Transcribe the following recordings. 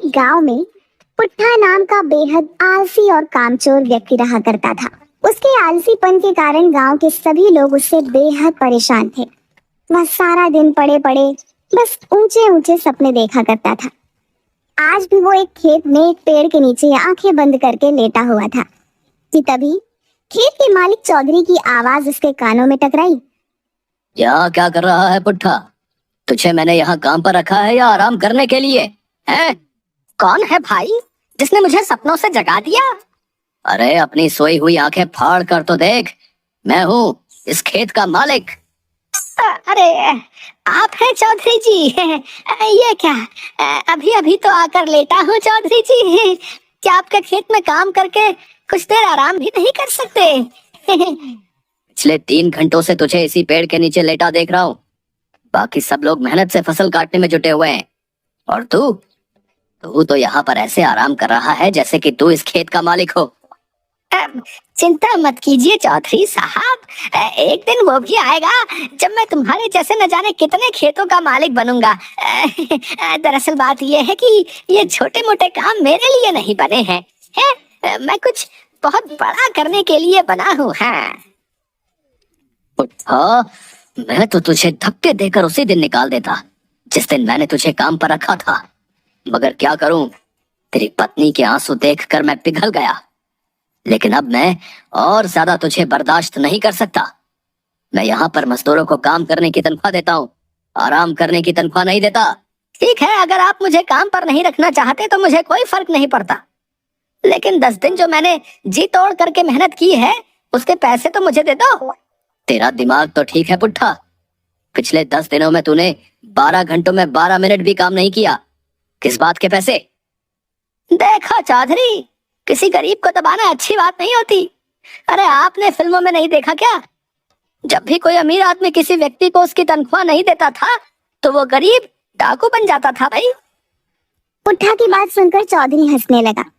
एक गांव में पुट्ठा नाम का बेहद आलसी और कामचोर व्यक्ति रहा करता था। उसके आलसीपन के कारण गांव के सभी लोग उससे बेहद परेशान थे। वह सारा दिन पड़े पड़े बस ऊंचे ऊंचे सपने देखा करता था। आज भी वो एक खेत में एक पेड़ के नीचे आंखें बंद करके लेटा हुआ था कि तभी खेत के मालिक चौधरी की आवाज उसके कानों में टकराई। यहाँ क्या कर रहा है पुट्ठा? तुझे मैंने यहाँ काम पर रखा है या आराम करने के लिए है? कौन है भाई जिसने मुझे सपनों से जगा दिया? अरे अपनी सोई हुई आंखें फाड़ कर तो देख, मैं हूँ इस खेत का मालिक। अरे आप हैं चौधरी जी? ये क्या, अभी अभी तो आकर लेटा हूँ चौधरी जी। क्या आपके खेत में काम करके कुछ देर आराम भी नहीं कर सकते? पिछले 3 घंटों से तुझे इसी पेड़ के नीचे लेटा देख रहा हूँ। बाकी सब लोग मेहनत से फसल काटने में जुटे हुए हैं और तू तो यहाँ पर ऐसे आराम कर रहा है जैसे कि तू इस खेत का मालिक हो। चिंता मत कीजिए चौधरी साहब, एक दिन वो भी आएगा जब मैं तुम्हारे जैसे न जाने कितने खेतों का मालिक बनूंगा। दरअसल बात यह है कि ये छोटे मोटे काम मेरे लिए नहीं बने हैं, मैं कुछ बहुत बड़ा करने के लिए बना हूँ। हाँ, मैं तो तुझे धक्के देकर उसी दिन निकाल देता जिस दिन मैंने तुझे काम पर रखा था, मगर क्या करूं, तेरी पत्नी के आंसू देखकर मैं पिघल गया। लेकिन अब मैं और ज्यादा तुझे बर्दाश्त नहीं कर सकता। मैं यहाँ पर मजदूरों को काम करने की तनख्वाह देता हूँ, आराम करने की तनख्वाह नहीं देता। ठीक है, अगर आप मुझे काम पर नहीं रखना चाहते तो मुझे कोई फर्क नहीं पड़ता, लेकिन 10 दिन जो मैंने जी तोड़ करके मेहनत की है उसके पैसे तो मुझे दे दो। तेरा दिमाग तो ठीक है पुट्ठा, पिछले 10 दिनों में तूने 12 घंटों में 12 मिनट भी काम नहीं किया। किस बात के पैसे? देखो चौधरी, किसी गरीब को दबाना अच्छी बात नहीं होती। अरे आपने फिल्मों में नहीं देखा क्या, जब भी कोई अमीर आदमी किसी व्यक्ति को उसकी तनख्वाह नहीं देता था तो वो गरीब डाकू बन जाता था। भाई पुट्ठा की बात सुनकर चौधरी हंसने लगा।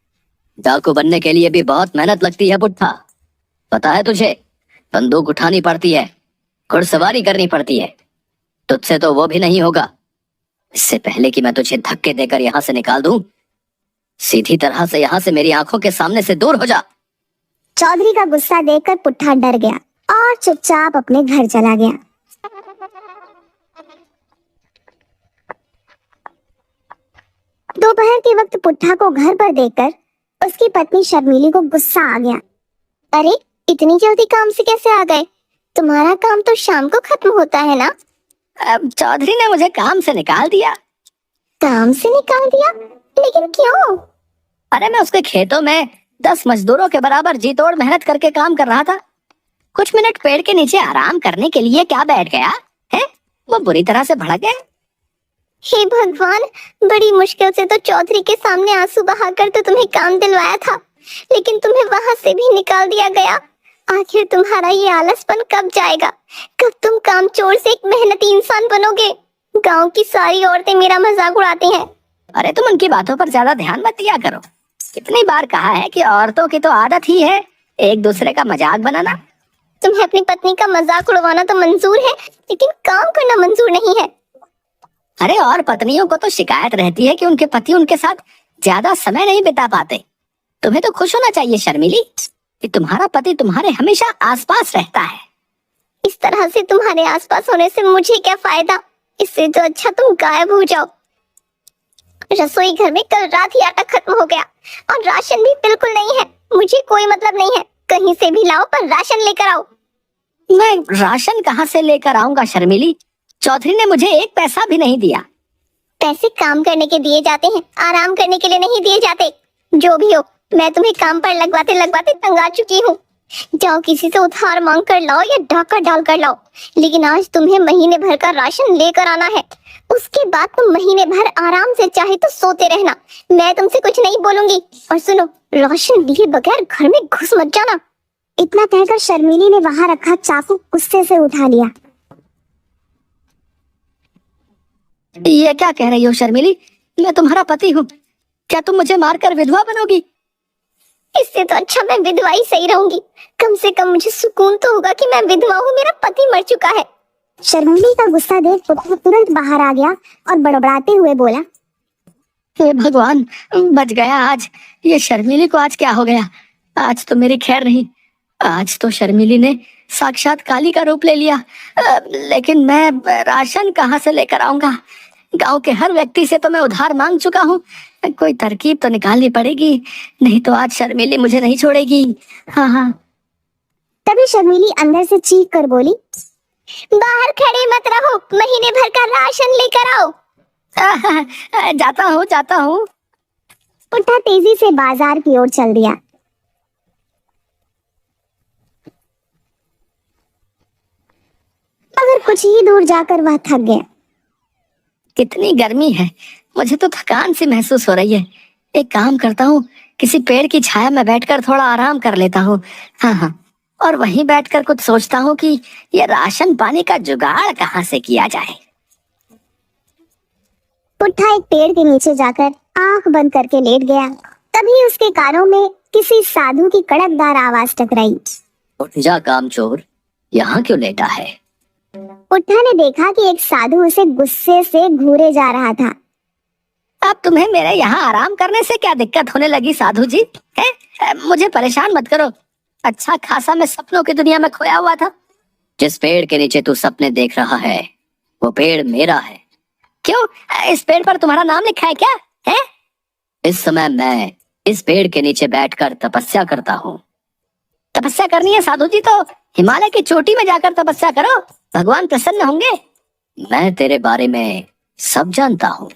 डाकू बनने के लिए भी बहुत मेहनत लगती है पुट्ठा, पता है तुझे? बंदूक उठानी पड़ती है, घुड़सवारी करनी पड़ती है। तुझसे तो वो भी नहीं होगा। इससे पहले कि मैं तुझे धक्के देकर यहाँ से निकाल दूं, सीधी तरह से यहाँ से मेरी आंखों के सामने से दूर हो जा। चौधरी का गुस्सा देखकर पुट्ठा डर गया और चुपचाप अपने घर चला गया। दोपहर के वक्त पुट्ठा को घर पर देखकर उसकी पत्नी शर्मिली को गुस्सा आ गया। अरे इतनी जल्दी काम से कैसे आ गए? तुम्हारा काम तो शाम को खत्म होता है ना? चौधरी ने मुझे काम से निकाल दिया। काम से निकाल दिया? लेकिन क्यों? अरे मैं उसके खेतों में 10 मजदूरों के बराबर जी तोड़ मेहनत करके काम कर रहा था। कुछ मिनट पेड़ के नीचे आराम करने के लिए क्या बैठ गया है, वो बुरी तरह से भड़क गया। हे भगवान, बड़ी मुश्किल से तो चौधरी के सामने आंसू बहाकर तो तुम्हें काम दिलवाया था, लेकिन तुम्हें वहां से भी निकाल दिया गया। आखिर तुम्हारा ये आलसपन कब जाएगा? कब तुम कामचोर से एक मेहनती इंसान बनोगे? गांव की सारी औरतें मेरा मजाक उड़ाती हैं। अरे तुम उनकी बातों पर ज्यादा ध्यान मत दिया करो। कितनी बार कहा है कि औरतों की तो आदत ही है एक दूसरे का मजाक बनाना। तुम्हें अपनी पत्नी का मजाक उड़वाना तो मंजूर है, लेकिन काम करना मंजूर नहीं है। अरे और पत्नियों को तो शिकायत रहती है कि उनके पति उनके साथ ज्यादा समय नहीं बिता पाते। तुम्हें तो खुश होना चाहिए शर्मिली कि तुम्हारा पति तुम्हारे हमेशा आसपास रहता है। इस तरह से तुम्हारे आसपास होने से मुझे क्या फायदा? इससे तो अच्छा तुम गायब हो जाओ। रसोई घर में कल रात ही आटा खत्म हो गया और राशन भी बिल्कुल नहीं है। मुझे कोई मतलब नहीं है, कहीं से भी लाओ पर राशन लेकर आओ। मैं राशन कहाँ से लेकर आऊंगा शर्मिली? चौधरी ने मुझे एक पैसा भी नहीं दिया। पैसे काम करने के दिए जाते हैं, आराम करने के लिए नहीं दिए जाते। जो भी हो, मैं तुम्हें काम पर लगवाते लगवाते तंग आ चुकी हूँ। जाओ किसी से उधार मांग कर लाओ या डाका डाल कर लाओ, लेकिन आज तुम्हें महीने भर का राशन लेकर आना है। उसके बाद तुम महीने भर आराम से चाहे तो सोते रहना, मैं तुमसे कुछ नहीं बोलूंगी। और सुनो, राशन लिए बगैर घर में घुस मत जाना। इतना कहकर शर्मिली ने वहां रखा चाकू गुस्से से उठा लिया। ये क्या कह रही हो शर्मिली? मैं तुम्हारा पति हूँ, क्या तुम मुझे मारकर विधवा बनोगी? इससे तो अच्छा मैं विधवा ही सही रहूंगी। कम से कम मुझे सुकून तो होगा कि मैं विधवा हूँ, मेरा पति मर चुका है। शर्मिली का गुस्सा देख पुट्ठा तुरंत बाहर आ गया और बड़बड़ाते हुए बोला, हे भगवान, बच गया आज। ये शर्मिली को आज क्या हो गया? आज तो मेरी खैर नहीं। आज तो शर्मिली ने साक्षात काली का रूप ले लिया। लेकिन मैं राशन कहाँ से लेकर आऊंगा? गांव के हर व्यक्ति से तो मैं उधार मांग चुका हूँ। कोई तरकीब तो निकालनी पड़ेगी, नहीं तो आज शर्मिली मुझे नहीं छोड़ेगी। हाँ हाँ। तभी शर्मिली अंदर से चीख कर बोली, बाहर खड़े मत रहो, महीने भर का राशन लेकर आओ। जाता हूँ। पुट्ठा तेजी से बाजार की ओर चल दिया। मगर कुछ ही दूर जाकर वह थक गया। कितनी गर्मी है, मुझे तो थकान सी महसूस हो रही है। एक काम करता हूँ, किसी पेड़ की छाया में बैठकर थोड़ा आराम कर लेता हूँ। हाँ हाँ, और वहीं बैठकर कुछ सोचता हूँ कि ये राशन पानी का जुगाड़ कहाँ से किया जाए। पुट्ठा एक पेड़ के नीचे जाकर आंख बंद करके लेट गया। तभी उसके कानों में किसी साधु की कड़कदार आवाज टकराई। उठ जा कामचोर, यहाँ क्यों लेटा है? पुट्ठा ने देखा कि एक साधु उसे गुस्से से घूरे जा रहा था। अब तुम्हें मेरे यहाँ आराम करने से क्या दिक्कत होने लगी साधु जी? है? मुझे परेशान मत करो। अच्छा खासा मैं सपनों की दुनिया में खोया हुआ था। जिस पेड़ के नीचे तू सपने देख रहा है वो पेड़ मेरा है। क्यों? इस पेड़ पर तुम्हारा नाम लिखा है क्या? है? इस समय मैं इस पेड़ के नीचे बैठकर तपस्या करता हूँ। तपस्या करनी है साधु जी तो हिमालय की चोटी में जाकर तपस्या करो, भगवान प्रसन्न होंगे। मैं तेरे बारे में सब जानता हूँ।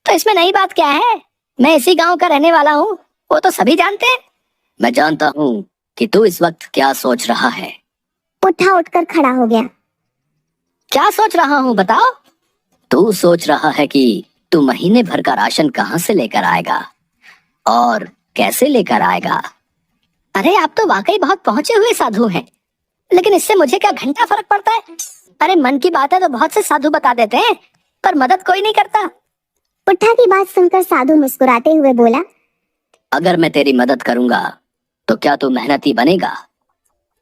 तो इसमें नई बात क्या है? मैं इसी गांव का रहने वाला हूँ, वो तो सभी जानते हैं। मैं जानता हूँ कि तू इस वक्त क्या सोच रहा है। पुट्ठा उठकर खड़ा हो गया। क्या सोच रहा हूँ बताओ? तू सोच रहा है कि तू महीने भर का राशन कहाँ से लेकर आएगा और कैसे लेकर आएगा। अरे आप तो वाकई बहुत पहुंचे हुए साधु हैं, लेकिन इससे मुझे क्या घंटा फर्क पड़ता है? अरे मन की बात है तो बहुत से साधु बता देते हैं, पर मदद कोई नहीं करता। पुट्ठा की बात सुनकर साधु मुस्कुराते हुए बोला, अगर मैं तेरी मदद करूंगा तो क्या तू मेहनती बनेगा?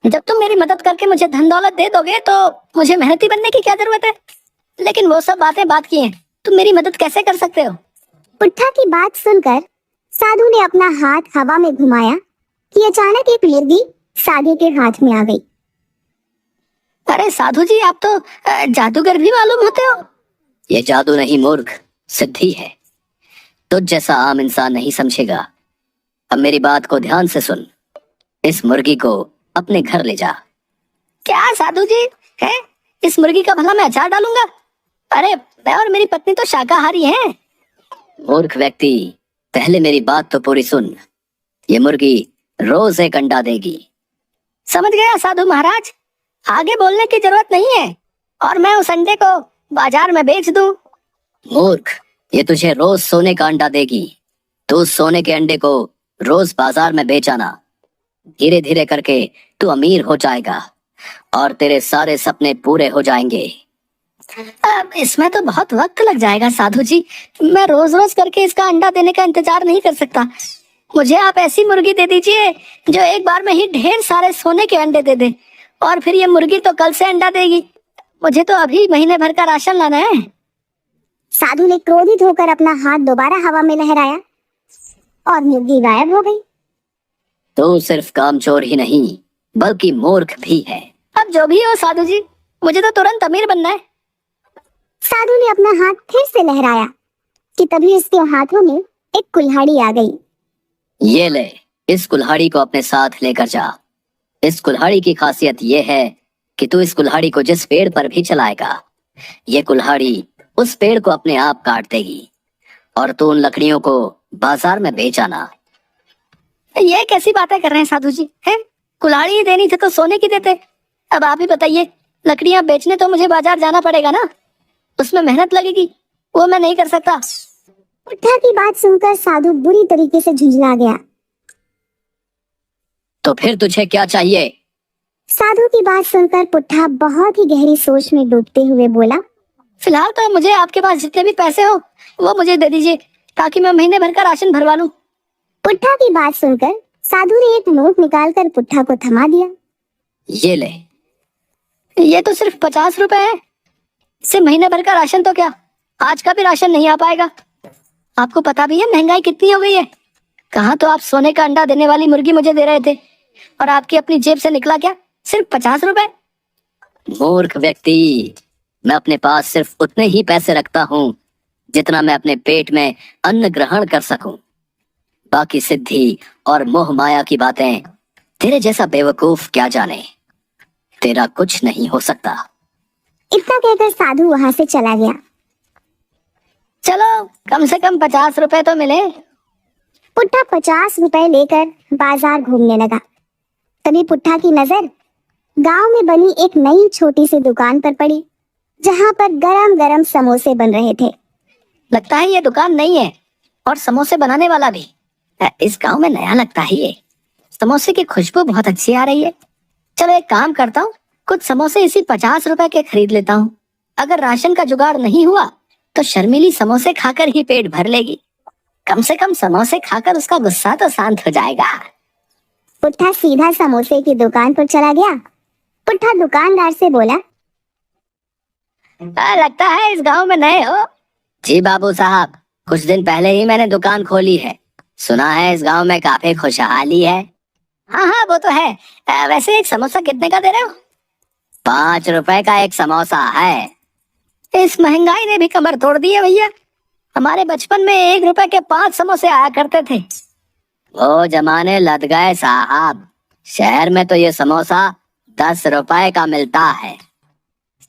जब तुम मेरी मदद करके मुझे धन दौलत दे दोगे तो मुझे मेहनती बनने की क्या जरूरत है? लेकिन वो सब बातें बात की हैं, तुम मेरी मदद कैसे कर सकते हो? पुट्ठा की बात सुनकर साधु ने अपना हाथ हवा में घुमाया कि अचानक एक मिर्गी साधु के हाथ में आ गई। अरे साधु जी, आप तो जादूगर भी मालूम होते हो। ये जादू नहीं मूर्ख, सिद्धि है। तुझ जैसा आम इंसान नहीं समझेगा। अब मेरी बात को ध्यान से सुन। इस मुर्गी को अपने घर ले जा। क्या साधु जी? है? इस मुर्गी का भला मैं अचार डालूंगा? अरे मैं और मेरी पत्नी तो शाकाहारी हैं। मूर्ख व्यक्ति, पहले मेरी बात तो पूरी सुन। ये मुर्गी रोज एक अंडा देगी। समझ गया साधु महाराज, आगे बोलने की जरूरत नहीं है। और मैं उस अंडे को बाजार में बेच दूं? मूर्ख, ये तुझे रोज सोने का अंडा देगी। तू उस सोने के अंडे को रोज बाजार में बेच आना। धीरे धीरे करके तू अमीर हो जाएगा और तेरे सारे सपने पूरे हो जाएंगे। अब इसमें तो बहुत वक्त लग जाएगा साधु जी। मैं रोज रोज करके इसका अंडा देने का इंतजार नहीं कर सकता। मुझे आप ऐसी मुर्गी दे दीजिए जो एक बार में ही ढेर सारे सोने के अंडे दे दे, और फिर ये मुर्गी तो कल से अंडा देगी। मुझे तो अभी महीने भर का राशन लाना है। साधु ने क्रोधित होकर अपना हाथ दोबारा हवा में लहराया और मुर्गी गायब हो गई। तू सिर्फ कामचोर ही नहीं बल्कि मूर्ख भी है। अब जो भी हो साधु जी, मुझे तो तुरंत अमीर बनना है। साधु ने अपना हाथ फिर से लहराया कि तभी उसके हाथों में एक कुल्हाड़ी आ गई। ये ले, इस कुल्हाड़ी को अपने साथ लेकर जा। इस कुल्हाड़ी की खासियत ये है कि तू इस कुल्हाड़ी को जिस पेड़ पर भी चलाएगा, ये कुल्हाड़ी उस पेड़ को अपने आप काट देगी और तू उन लकड़ियों को बाजार में बेच आना। ये कैसी बातें कर रहे हैं साधु जी? हैं? कुल्हाड़ी ही देनी थी तो सोने की देते। अब आप ही बताइए, लकड़ियां बेचने तो मुझे बाजार जाना पड़ेगा ना, उसमें मेहनत लगेगी, वो मैं नहीं कर सकता। पुट्ठा की बात सुनकर साधु बुरी तरीके से झुंझला गया। तो फिर तुझे क्या चाहिए? साधु की बात सुनकर पुट्ठा बहुत ही गहरी सोच में डूबते हुए बोला, फिलहाल तो मुझे आपके पास जितने भी पैसे हो वो मुझे दे दीजिए, ताकि मैं महीने भर का राशन भरवा लूं। पुट्ठा की बात सुनकर साधु ने एक नोट निकालकर पुट्ठा को थमा दिया। ये ले। ये तो सिर्फ 50 रुपए है। इससे महीने भर का राशन तो क्या, आज का भी राशन नहीं आ पाएगा। आपको पता भी है महंगाई कितनी हो गई है? कहाँ तो आप सोने का अंडा देने वाली मुर्गी मुझे दे रहे थे, और आपकी अपनी जेब से निकला क्या, सिर्फ 50 रुपए? मूर्ख व्यक्ति, मैं अपने पास सिर्फ उतने ही पैसे रखता हूँ जितना मैं अपने पेट में अन्न ग्रहण कर सकूं। बाकी सिद्धि और मोह माया की बातें तेरे जैसा बेवकूफ क्या जाने। तेरा कुछ नहीं हो सकता। इतना कहकर साधु वहां से चला गया। चलो कम से कम 50 रुपए तो मिले। पुट्ठा 50 रुपए लेकर बाजार घूमने लगा। तभी पुट्ठा की नजर गांव में बनी एक नई छोटी सी दुकान पर पड़ी, जहां पर गरम गरम समोसे बन रहे थे। लगता है ये दुकान नई है, और समोसे बनाने वाला भी इस गांव में नया लगता है। ये समोसे की खुशबू बहुत अच्छी आ रही है। चलो एक काम करता हूँ, कुछ समोसे इसी 50 रुपए के खरीद लेता हूँ। अगर राशन का जुगाड़ नहीं हुआ तो शर्मिली समोसे खाकर ही पेट भर लेगी। कम से कम समोसे खाकर उसका गुस्सा तो शांत हो जाएगा। पुट्ठा सीधा समोसे की दुकान पर चला गया। पुट्ठा दुकानदार से बोला, लगता है इस गांव में नए हो। जी बाबू साहब, कुछ दिन पहले ही मैंने दुकान खोली है। सुना है इस गांव में काफी खुशहाली है। हाँ हाँ वो तो है। वैसे एक समोसा कितने का दे रहे हो? 5 रुपए का एक समोसा है। इस महंगाई ने भी कमर तोड़ दी है भैया। हमारे बचपन में 1 रुपए के 5 समोसे आया करते थे। वो जमाने लद गए साहब। शहर में तो ये समोसा 10 रुपए का मिलता है।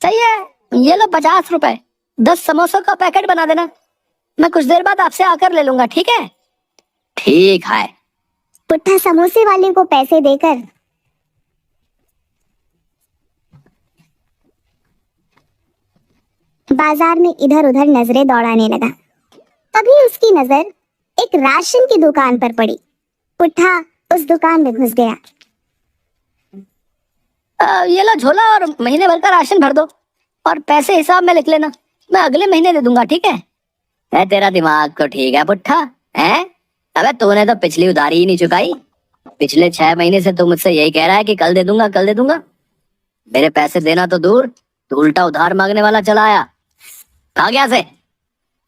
सही है, ये लो 50 रुपए। 10 समोसों का पैकेट बना देना। मैं कुछ देर बाद आपसे आकर ले लूंगा, ठीक है? ठीक है। पुट्ठा समोसे वाले को पैसे देकर बाजार में इधर उधर नजरें दौड़ाने लगा। तभी उसकी नजर एक राशन की दुकान पर पड़ी। पुट्ठा उस दुकान में घुस गया। ये लो झोला और महीने भर का राशन भर दो, और पैसे हिसाब में लिख लेना। मैं अगले महीने दे दूंगा, ठीक है? तेरा दिमाग तो ठीक है पुट्ठा, है? अबे तूने तो पिछली उधारी ही नहीं चुकाई। पिछले 6 महीने से तू मुझसे यही कह रहा है कि कल दे दूंगा, कल दे दूंगा। मेरे पैसे देना तो दूर, तू उल्टा उधार मांगने वाला चला आया। कहाँ गया से?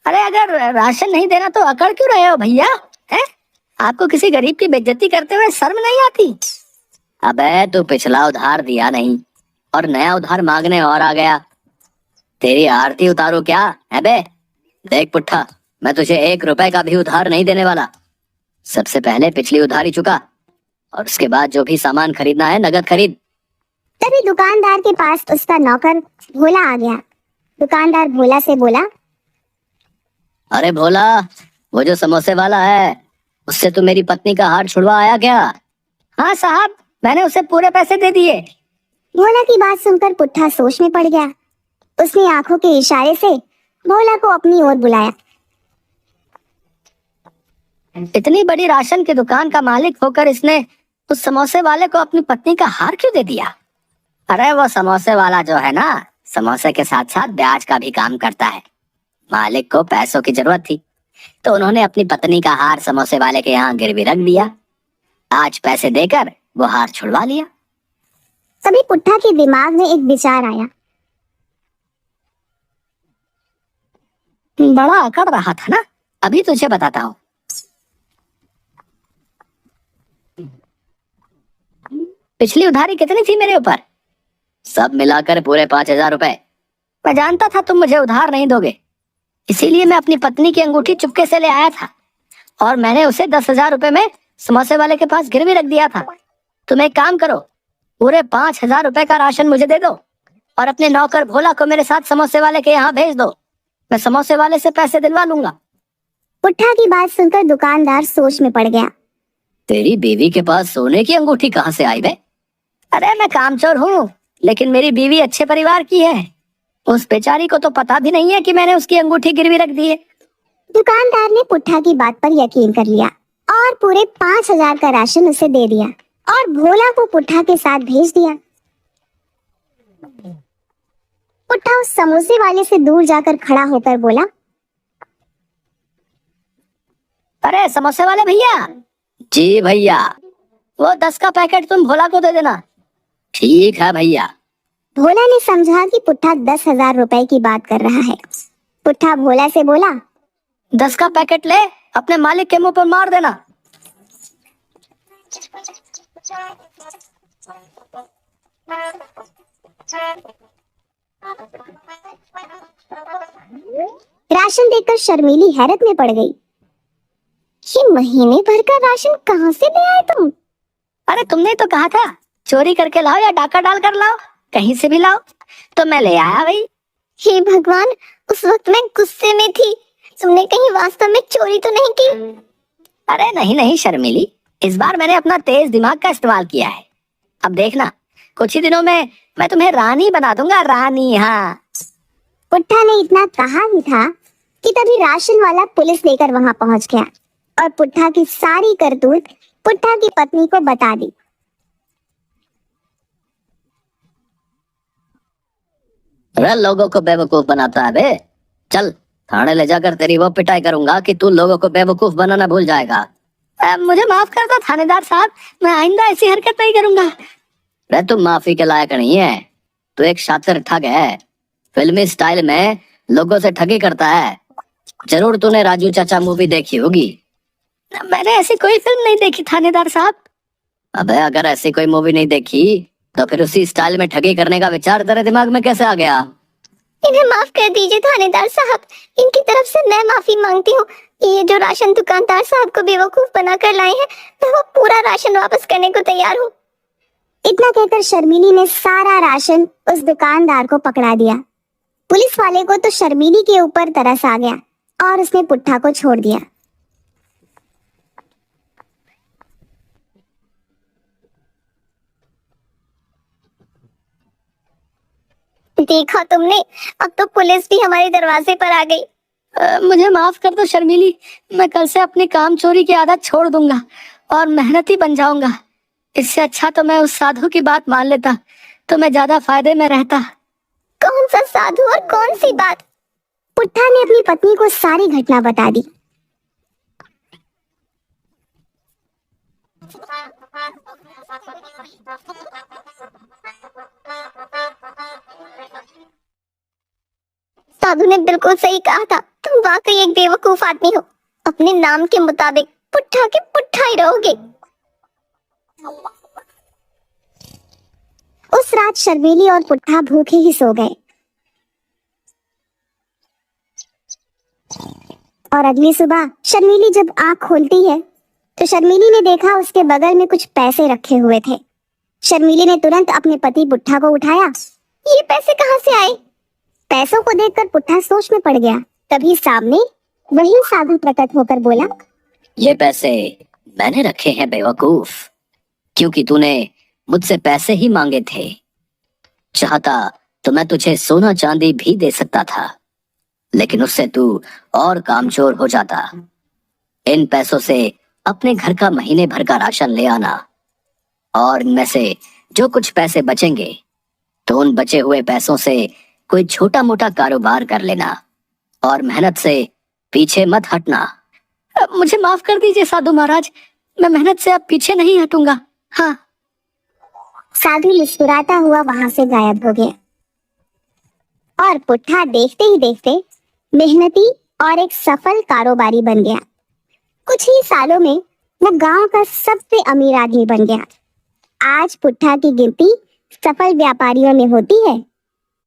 अरे अगर राशन नहीं देना तो अकड़ क्यों रहे हो भैया? हैं? आपको किसी गरीब की बेइज्जती करते हुए शर्म नहीं आती? अबे तू पिछला उधार दिया नहीं और नया उधार मांगने और आ गया। तेरी आरती उतारू क्या? अबे देख पुट्ठा, मैं तुझे 1 रुपए का भी उधार नहीं देने वाला। सबसे पहले पिछली उधारी चुका, और उसके बाद जो भी सामान खरीदना है नगद खरीद। तभी दुकानदार के पास उसका नौकर भोला आ गया। दुकानदार भोला से बोला, अरे भोला, वो जो समोसे वाला है, उससे तू मेरी पत्नी का हार छुड़वा आया क्या? हाँ साहब, मैंने उसे पूरे पैसे दे दिए। भोला की बात सुनकर पुट्ठा सोच में पड़ गया। उसने आंखों के इशारे से भोला को अपनी ओर बुलाया। इतनी बड़ी राशन की दुकान का मालिक होकर इसने उस समोसे वाले को अपनी पत्नी का हार क्यों दे दिया? अरे वो समोसे वाला जो है ना, समोसे के साथ साथ ब्याज का भी काम करता है। मालिक को पैसों की जरूरत थी, तो उन्होंने अपनी पत्नी का हार समोसे वाले के यहाँ गिरवी रख दिया। आज पैसे देकर वो हार छुड़वा लिया। तभी पुट्ठा के दिमाग में एक विचार आया। बड़ा अकड़ रहा था ना, अभी तुझे बताता हूँ। पिछली उधारी कितनी थी मेरे ऊपर? सब मिलाकर पूरे 5,000 रुपए। मैं जानता था तुम मुझे उधार नहीं दोगे, इसीलिए मैं अपनी पत्नी की अंगूठी चुपके से ले आया था, और मैंने उसे 10,000 रुपए में समोसे वाले के पास गिरवी रख दिया था। तुम एक काम करो, पूरे 5,000 रुपए का राशन मुझे दे दो, और अपने नौकर भोला को मेरे साथ समोसे वाले के यहाँ भेज दो। मैं समोसे वाले से पैसे दिलवा लूंगा। पुट्ठा की बात सुनकर दुकानदार सोच में पड़ गया। तेरी बीवी के पास सोने की अंगूठी कहाँ से आई बे? अरे मैं कामचोर हूँ, लेकिन मेरी बीवी अच्छे परिवार की है। उस बेचारी को तो पता भी नहीं है कि मैंने उसकी अंगूठी गिरवी रख दी है। दुकानदार ने पुट्ठा की बात पर यकीन कर लिया और पूरे 5,000 का राशन उसे दे दिया और भोला को पुट्ठा के साथ भेज दिया। पुट्ठा उस समोसे वाले से दूर जाकर खड़ा होकर बोला, अरे समोसे वाले भैया। जी भैया। वो 10 का पैकेट तुम भोला को दे देना। ठीक है भैया। भोला ने समझा कि पुट्ठा 10,000 रुपए की बात कर रहा है। पुट्ठा भोला से बोला, 10 का पैकेट ले, अपने मालिक के मुंह पर मार देना। राशन देखकर शर्मीली हैरत में पड़ गई। ये महीने भर का राशन कहाँ से ले आए तुम? अरे तुमने तो कहा था चोरी करके लाओ या डाका डाल कर लाओ, कहीं से भी लाओ, तो मैं ले आया भाई। हे भगवान, उस वक्त मैं गुस्से में थी। तुमने कहीं वास्तव में चोरी तो नहीं की? अरे नहीं नहीं शर्मिली, इस बार मैंने अपना तेज दिमाग का इस्तेमाल किया है। अब देखना, कुछ ही दिनों में मैं तुम्हें रानी बना दूंगा, रानी। हाँ, पुट्ठा ने इतना कहा ही था कि तभी राशन वाला पुलिस लेकर वहां पहुंच गया और पुट्ठा की सारी करतूत पुट्ठा की पत्नी को बता दी। अरे लोगों को बेवकूफ बनाता है बे। चल थाने ले जाकर तेरी वो पिटाई करूंगा कि तू लोगों को बेवकूफ बनाना भूल जाएगा। मुझे माफ कर दो थानेदार साहब, मैं आइंदा ऐसी हरकत नहीं करूंगा। अरे तू माफी के लायक नहीं है, तू एक शातिर ठग है। फिल्मी स्टाइल में लोगों से ठगी करता है। जरूर तूने राजू चाचा मूवी देखी होगी। मैंने ऐसी कोई फिल्म नहीं देखी थानेदार साहब। अबे अगर ऐसी कोई मूवी नहीं देखी तो फिर उसी स्टाइल में ठगी करने का विचार तेरे दिमाग में कैसे आ गया? इन्हें माफ कर दीजिए थानेदार साहब, इनकी तरफ से मैं माफी मांगती हूँ। ये जो राशन दुकानदार साहब को बेवकूफ बनाकर लाए हैं, मैं वो पूरा राशन वापस करने को तैयार हूँ। इतना कहकर शर्मिली ने सारा राशन उस दुकानदार को पकड़ा दिया। पुलिस वाले को तो शर्मिली के ऊपर तरस आ गया और उसने पुट्ठा को छोड़ दिया। देखा तुमने, अब तो पुलिस भी हमारे दरवाजे पर आ गई। मुझे माफ कर दो शर्मिली, मैं कल से अपनी काम चोरी की आदत छोड़ दूंगा और मेहनती बन जाऊंगा। इससे अच्छा तो मैं उस साधु की बात मान लेता, तो मैं ज्यादा फायदे में रहता। कौन सा साधु और कौन सी बात? पुट्ठा ने अपनी पत्नी को सारी घटना बता दी। साधु ने बिल्कुल सही कहा था, तुम वाकई एक बेवकूफ आदमी हो। अपने नाम के मुताबिक पुट्ठा के पुट्ठा ही रहोगे। उस रात शर्मिली और पुट्ठा भूखे ही सो गए और अगली सुबह शर्मिली जब आंख खोलती है तो शर्मिली ने देखा उसके बगल में कुछ पैसे रखे हुए थे। शर्मिली ने तुरंत अपने पति पुट्ठा को उठाया। ये पैसे कहाँ से आए? पैसों को देखकर पुट्ठा सोच में पड़ गया। तभी सामने वही साधु प्रकट होकर बोला, ये पैसे मैंने रखे हैं बेवकूफ, क्योंकि तूने मुझसे पैसे ही मांगे थे। चाहता तो मैं तुझे सोना चांदी भी दे सकता था, लेकिन उससे तू और कामचोर हो जाता। इन पैसों से अपने घर का महीने भर का राशन ले आना और इनमें से जो कुछ पैसे बचेंगे तो उन बचे हुए पैसों से कोई छोटा मोटा कारोबार कर लेना और मेहनत से पीछे मत हटना। मुझे माफ कर दीजिए साधु महाराज, मैं मेहनत से अब पीछे नहीं हटूंगा। हाँ। साधु मुस्कुराता हुआ वहां से गायब हो गया और पुट्ठा देखते ही देखते मेहनती और एक सफल कारोबारी बन गया। कुछ ही सालों में वो गांव का सबसे अमीर आदमी बन गया। आज पुट्ठा की गिनती सफल व्यापारियों में होती है